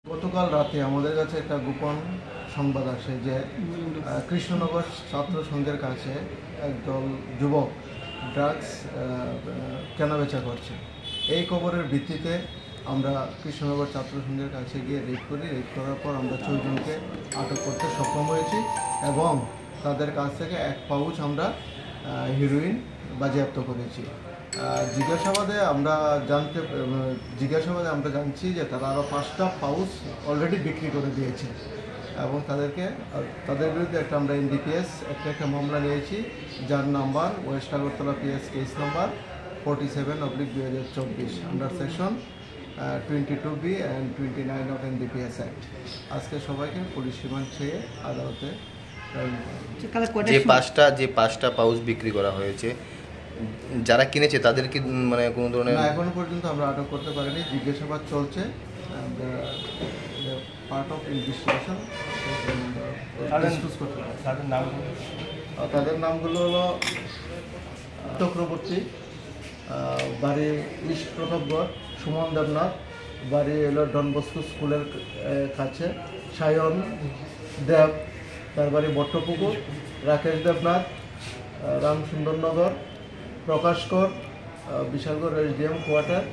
গতকাল রাতে আমাদের কাছে একটা গোপন সংবাদ আসে যে কৃষ্ণনগর ছাত্র সংঘের কাছে একদল যুবক ড্রাগস কেনাবেচা করছে। এই খবরের ভিত্তিতে আমরা কৃষ্ণনগর ছাত্র সংঘের কাছে গিয়ে রেড করি। রেড করার পর আমরা 4 জনকে আটক করতে সক্ষম হয়েছি এবং তাদের কাছ থেকে 1 পাউচ আমরা হেরোইন বাজেয়াপ্ত করেছি। জিজ্ঞাসাবাদে আমরা জানছি যে তারা আরও 5টা পাউচ অলরেডি বিক্রি করে দিয়েছে এবং তাদের বিরুদ্ধে আমরা NDPS একটা মামলা নিয়েছি, যার number West Agartala PS case number 47/2024 under section 22B and 29 of NDPS Act। আজকে সবাইকে পুলিশ রিমান্ড চেয়ে আদালতে যে পাঁচটা পাউচ বিক্রি করা হয়েছে, যারা কিনেছে তাদের কি মানে কোনো ধরনের এখনো পর্যন্ত আমরা আটক করতে পারিনি। জিজ্ঞাসাবাদ চলছে, পার্ট অফ ইনভেস্টিগেশন। তাদের নামগুলো হলো চক্রবর্তী, বাড়ি ইস্ট প্রতাপগড়; সুমন দেবনাথ, বাড়ি হলো ডন বস্কো স্কুলের কাছে; সায়ন দেব, তার বাড়ি বট্টপুকুর; Rakesh Debnath, Ramsundarnagar; Prakash Kar, Bishalgarh SDM quarter;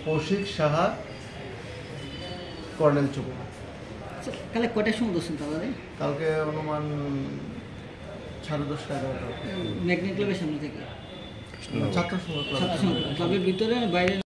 Kaushik Saha, colonel চুপ। কালকে কটার সময় দর্শন তাহলে? কালকে অনুমান 10:30-11টা। ম্যাগনেট ক্লাবের সামনে থেকে ছাত্র সংঘ ক্লাবের ভিতরে বাইরে